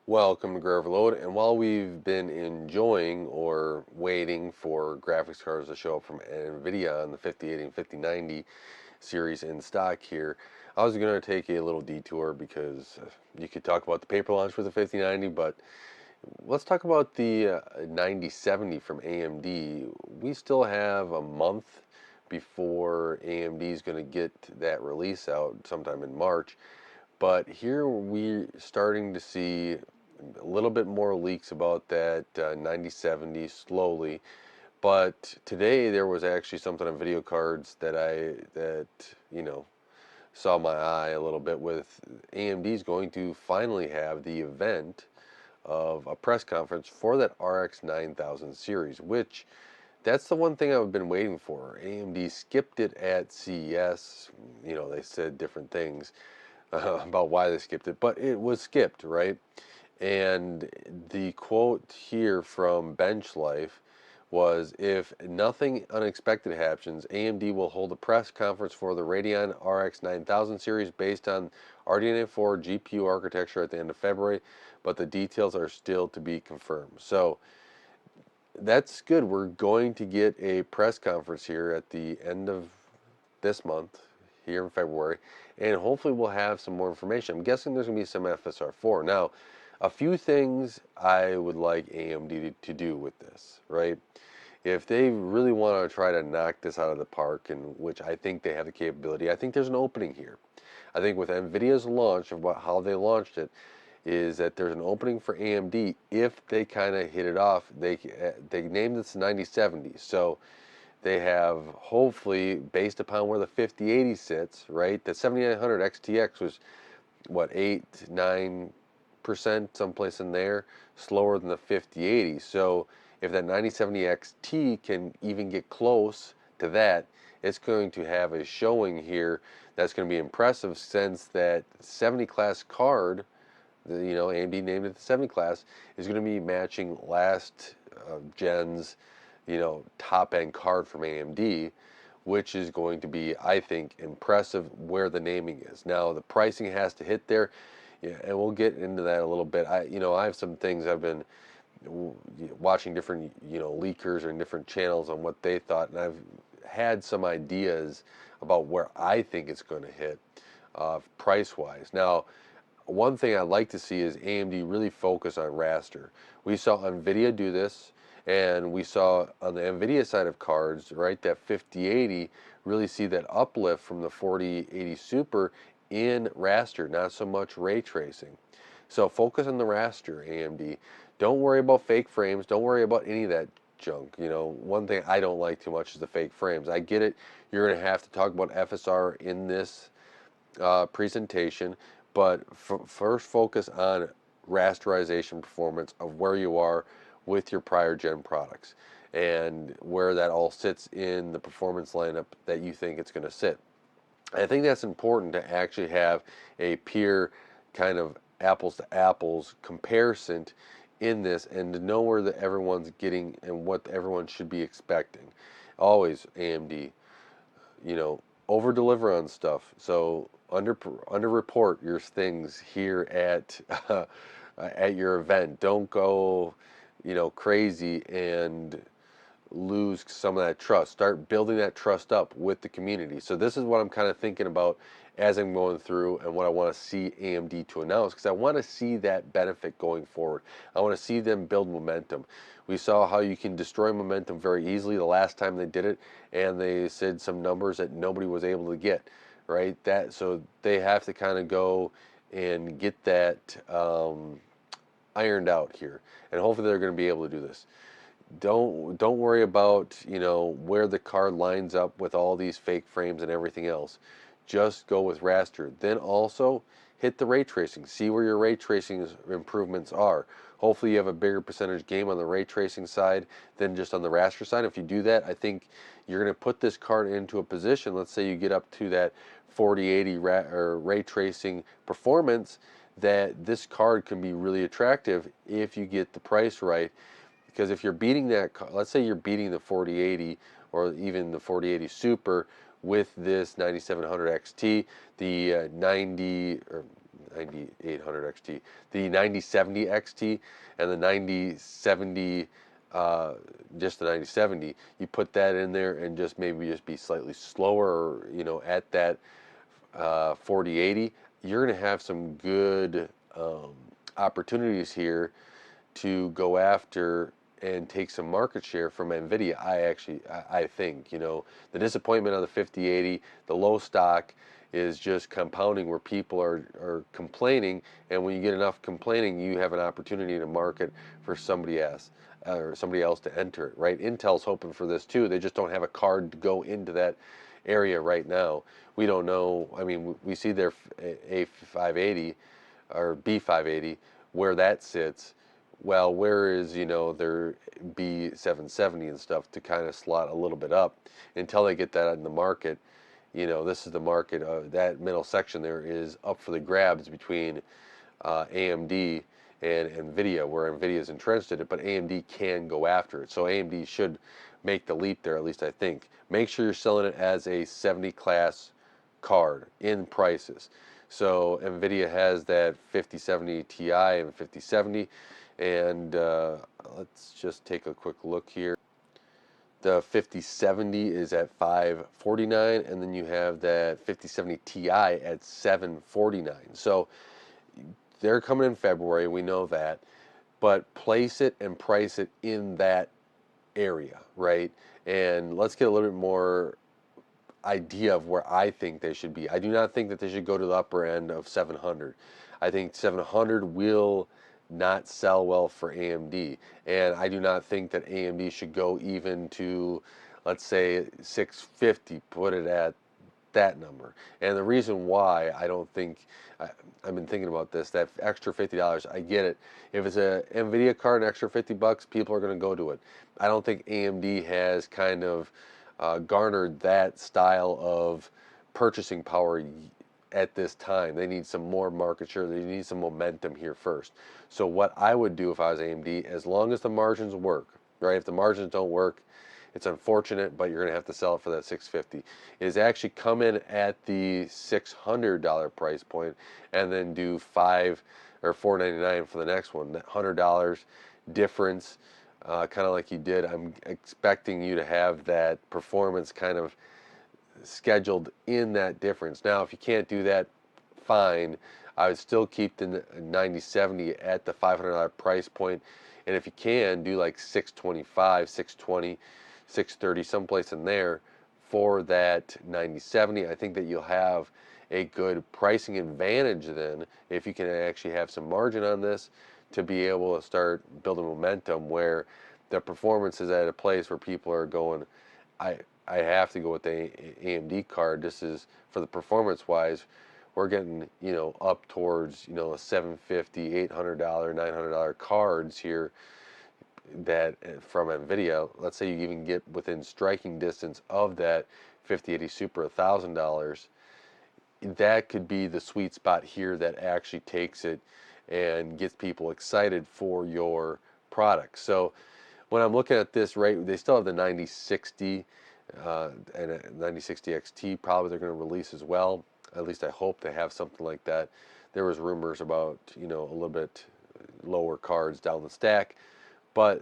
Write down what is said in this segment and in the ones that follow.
Welcome to Graph Overload. And while we've been enjoying or waiting for graphics cards to show up from NVIDIA on the 5080 and 5090 series in stock here, I was going to take a little detour because you could talk about the paper launch for the 5090, but let's talk about the 9070 from AMD. We still have a month before AMD is going to get that release out sometime in March. But here we're starting to see a little bit more leaks about that 9070 slowly. But today there was actually something on video cards that you know saw my eye a little bit with. AMD's going to finally have the event of a press conference for that RX 9000 series, which that's the one thing I've been waiting for. AMD skipped it at CES. They said different things about why they skipped it, but it was skipped, right? And the quote here from Bench Life was, "If nothing unexpected happens, AMD will hold a press conference for the Radeon RX 9000 series based on RDNA 4 GPU architecture at the end of February, but the details are still to be confirmed." So that's good. We're going to get a press conference here at the end of this month, here in February, and hopefully we'll have some more information. I'm guessing there's going to be some FSR4. Now, a few things I would like AMD to do with this, right? If they really want to try to knock this out of the park, and which I think they have the capability, I think there's an opening here. I think with NVIDIA's launch of how they launched it, is that there's an opening for AMD if they kind of hit it off. They named this 9070, so they have, hopefully, based upon where the 5080 sits, right? The 7900 XTX was what, 8-9% someplace in there, slower than the 5080. So if that 9070 XT can even get close to that, it's going to have a showing here that's going to be impressive, since that 70 class card, AMD named it the 70 class, is going to be matching last gen's top end card from AMD, which is going to be, I think, impressive where the naming is. Now the pricing has to hit there, yeah, and we'll get into that a little bit. I have some things I've been watching, different leakers or different channels on what they thought, and I've had some ideas about where I think it's going to hit price wise. Now, one thing I'd like to see is AMD really focus on raster. We saw NVIDIA do this, and we saw on the NVIDIA side of cards, right, that 5080 really see that uplift from the 4080 Super in raster, not so much ray tracing. So focus on the raster, AMD. Don't worry about fake frames. Don't worry about any of that junk. One thing I don't like too much is the fake frames. I get it. You're going to have to talk about FSR in this presentation, but first focus on rasterization performance of where you are with your prior gen products and where that all sits in the performance lineup that you think it's going to sit. I think that's important to actually have a peer kind of apples to apples comparison in this, and to know where everyone's getting and what everyone should be expecting. Always AMD, over deliver on stuff. So under report your things here at your event. Don't go crazy and lose some of that trust. Start building that trust up with the community. So this is what I'm kind of thinking about as I'm going through, and what I want to see AMD to announce, because I want to see that benefit going forward. I want to see them build momentum. We saw how you can destroy momentum very easily the last time they did it, and they said some numbers that nobody was able to get, right? So they have to kind of go and get that ironed out here, and hopefully they're going to be able to do this. Don't worry about where the card lines up with all these fake frames and everything else. Just go with raster. Then also hit the ray tracing. See where your ray tracing improvements are. Hopefully you have a bigger percentage gain on the ray tracing side than just on the raster side. If you do that, I think you're going to put this card into a position. Let's say you get up to that 4080 ray tracing performance, that this card can be really attractive if you get the price right. Because if you're beating that, let's say you're beating the 4080 or even the 4080 Super with this 9700 XT, the 9800 XT, the 9070 XT and the 9070, just the 9070, you put that in there and just maybe just be slightly slower, at that 4080, you're going to have some good opportunities here to go after and take some market share from NVIDIA. I think, the disappointment of the 5080, the low stock is just compounding where people are complaining, and when you get enough complaining, you have an opportunity to market for somebody else or somebody else to enter it, right? Intel's hoping for this too. They just don't have a card to go into that area right now. We don't know. I mean, we see their A580 or B580 where that sits. Well, where is, their B770 and stuff to kind of slot a little bit up until they get that in the market. This is the market. That middle section there is up for the grabs between AMD and NVIDIA, where NVIDIA is entrenched in it, but AMD can go after it. So AMD should make the leap there, at least I think. Make sure you're selling it as a 70 class card in prices. So NVIDIA has that 5070 Ti and 5070, and let's just take a quick look here. The 5070 is at $549, and then you have that 5070 Ti at $749. So they're coming in February, we know that, but place it and price it in that area, right? And let's get a little bit more idea of where I think they should be. I do not think that they should go to the upper end of 700. I think 700 will not sell well for AMD, and I do not think that AMD should go even to, let's say, 650, put it at that number. And the reason why I don't think, I've been thinking about this, that extra $50, I get it. If it's a NVIDIA card, an extra $50, people are going to go to it. I don't think AMD has kind of garnered that style of purchasing power at this time. They need some more market share. They need some momentum here first. So what I would do if I was AMD, as long as the margins work, right? If the margins don't work, it's unfortunate, but you're going to have to sell it for that $650. Is actually come in at the $600 price point and then do $499 for the next one. That $100 difference, kind of like you did. I'm expecting you to have that performance kind of scheduled in that difference. Now, if you can't do that, fine. I would still keep the 9070 at the $500 price point, and if you can, do like 625, 620, 630, someplace in there for that 9070. I think that you'll have a good pricing advantage then if you can actually have some margin on this to be able to start building momentum where the performance is at a place where people are going, I have to go with the AMD card. This is, for the performance wise, we're getting, up towards, a $750, $800, $900 cards here that from NVIDIA. Let's say you even get within striking distance of that 5080 Super, $1,000. That could be the sweet spot here that actually takes it and gets people excited for your product. So when I'm looking at this, right, they still have the 9060 and a 9060 XT probably they're going to release as well. At least I hope they have something like that. There was rumors about, a little bit lower cards down the stack. But,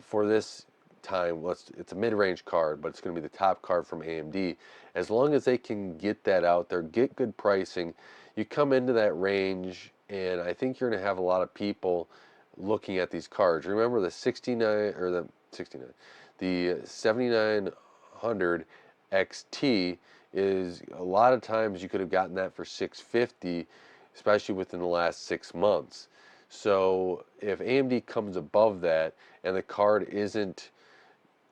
for this time, it's a mid-range card, but it's going to be the top card from AMD. As long as they can get that out there, get good pricing, you come into that range, and I think you're going to have a lot of people looking at these cards. Remember the 7900 XT is a lot of times you could have gotten that for $650, especially within the last 6 months. So if AMD comes above that and the card isn't,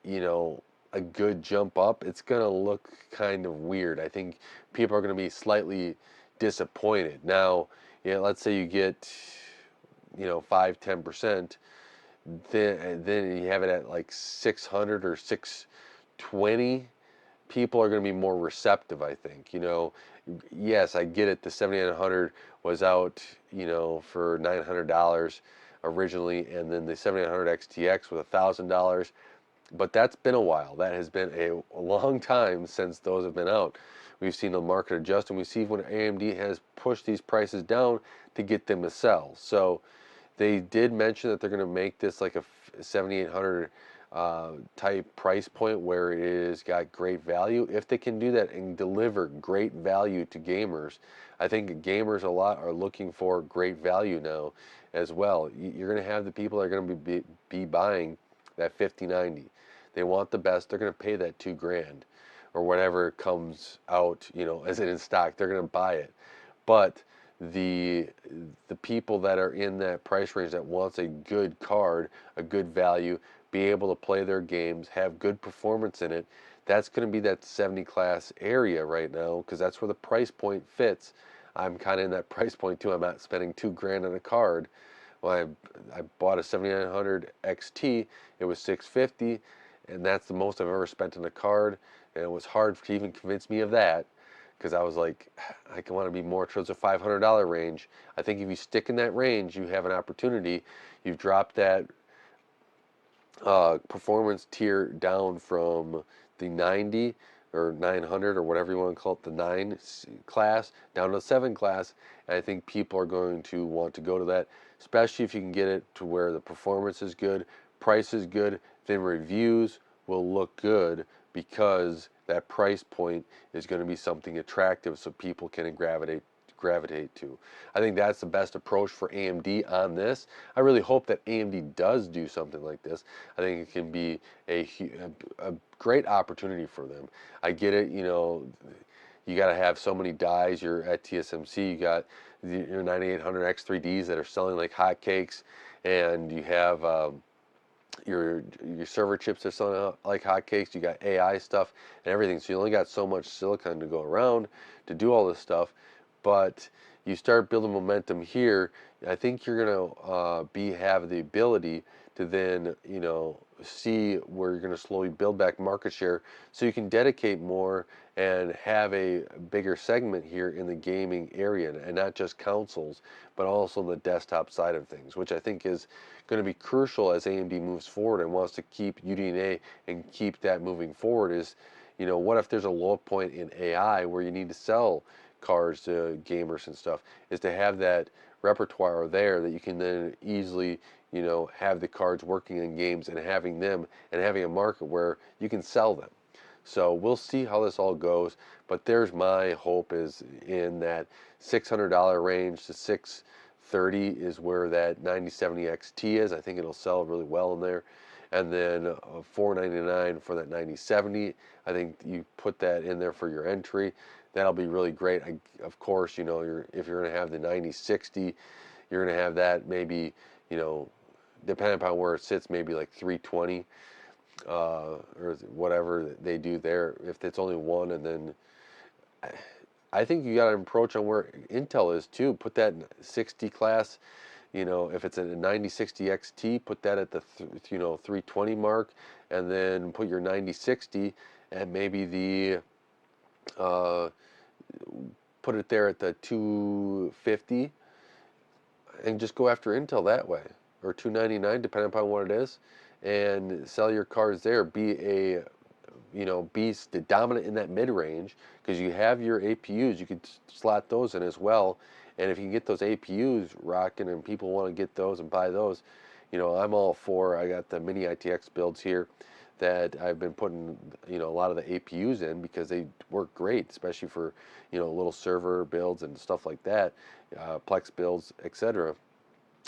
a good jump up, it's going to look kind of weird. I think people are going to be slightly disappointed. Now, let's say you get, 5-10%, then you have it at like 600 or 620. People are going to be more receptive, I think. Yes, I get it. The 7900 was out, for $900 originally, and then the 7900 XTX was $1,000. But that's been a while. That has been a long time since those have been out. we've seen the market adjust, and we see when AMD has pushed these prices down to get them to sell. So they did mention that they're going to make this like a 7800 type price point where it is got great value. If they can do that and deliver great value to gamers, I think gamers a lot are looking for great value now as well. You're going to have the people that are going to be buying that 5090. They want the best. They're going to pay that $2,000 or whatever comes out, as it in stock. They're going to buy it. But the the people that are in that price range that wants a good card, a good value, be able to play their games, have good performance in it, that's going to be that 70 class area right now, because that's where the price point fits. I'm kind of in that price point too. I'm not spending $2,000 on a card. Well, I bought a 7900 XT. It was 650, and that's the most I've ever spent on a card. And it was hard to even convince me of that, because I was like, I want to be more towards the $500 range. I think if you stick in that range, you have an opportunity. You've dropped that performance tier down from the 90 or 900 or whatever you want to call it, the 9 class, down to the 7 class. And I think people are going to want to go to that, especially if you can get it to where the performance is good, price is good, then reviews will look good, because that price point is going to be something attractive so people can gravitate to. I think that's the best approach for AMD on this. I really hope that AMD does do something like this. I think it can be a great opportunity for them. I get it, you got to have so many dies. You're at TSMC, you got your 9800 X3Ds that are selling like hotcakes, and you have your server chips are selling out like hotcakes. You got AI stuff and everything, so you only got so much silicon to go around to do all this stuff. But you start building momentum here, I think you're gonna have the ability to then see where you're gonna slowly build back market share, so you can dedicate more and have a bigger segment here in the gaming area, and not just consoles, but also the desktop side of things, which I think is going to be crucial as AMD moves forward and wants to keep UDNA and keep that moving forward. Is, what if there's a low point in AI where you need to sell cards to gamers and stuff, is to have that repertoire there that you can then easily, have the cards working in games and having them and having a market where you can sell them. So we'll see how this all goes, but there's my hope is in that $600 range to 630 is where that 9070 XT is. I think it'll sell really well in there. And then $499 for that 9070. I think you put that in there for your entry. That'll be really great. Of course, if you're going to have the 9060, you're going to have that maybe, depending upon where it sits, maybe like 320 or whatever they do there. If it's only one, and then I think you got to approach on where Intel is too. Put that 60 class. If it's a 9060 XT, put that at the 320 mark, and then put your 9060 and maybe the put it there at the 250, and just go after Intel that way, or 299 depending upon what it is, and sell your cards there. Be dominant in that mid-range, because you have your APUs. You could slot those in as well, and if you can get those APUs rocking and people want to get those and buy those, I'm all for. I got the mini ITX builds here that I've been putting a lot of the APUs in, because they work great, especially for little server builds and stuff like that, Plex builds, etc.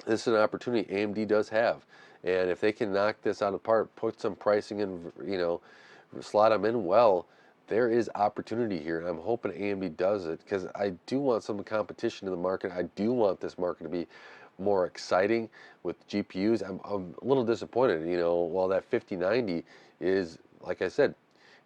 This is an opportunity AMD does have, and if they can knock this out of the park, put some pricing in, slot them in well, there is opportunity here, and I'm hoping AMD does it, because I do want some competition in the market. I do want this market to be more exciting with GPUs. I'm a little disappointed, while that 5090 is, like I said,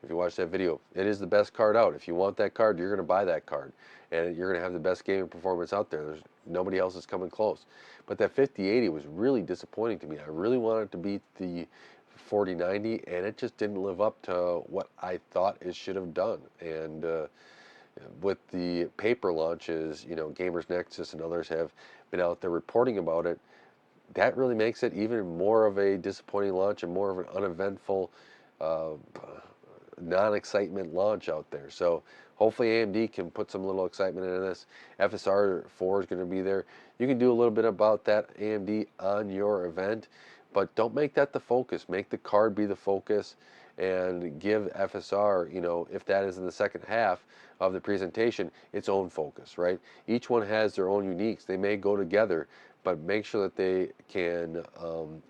if you watch that video, it is the best card out. If you want that card, you're going to buy that card, and you're going to have the best gaming performance out there. There's nobody else is coming close. But that 5080 was really disappointing to me. I really wanted to beat the 4090, and it just didn't live up to what I thought it should have done. And with the paper launches, Gamers Nexus and others have been out there reporting about it. That really makes it even more of a disappointing launch and more of an uneventful non-excitement launch out there. So hopefully AMD can put some little excitement into this. FSR 4 is going to be there. You can do a little bit about that AMD on your event, but don't make that the focus. Make the card be the focus and give FSR, if that is in the second half of the presentation, its own focus, right? Each one has their own uniques. They may go together, but make sure that they can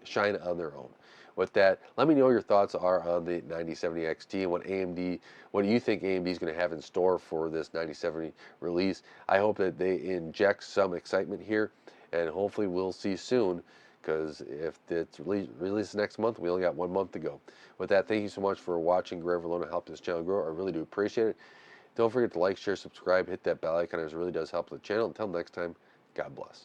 shine on their own. With that, let me know your thoughts are on the 9070 XT and what do you think AMD is going to have in store for this 9070 release. I hope that they inject some excitement here, and hopefully we'll see soon, because if it's released next month, we only got 1 month to go. With that, thank you so much for watching Grow Everlone and help this channel grow. I really do appreciate it. Don't forget to like, share, subscribe, hit that bell icon, as it really does help the channel. Until next time, God bless.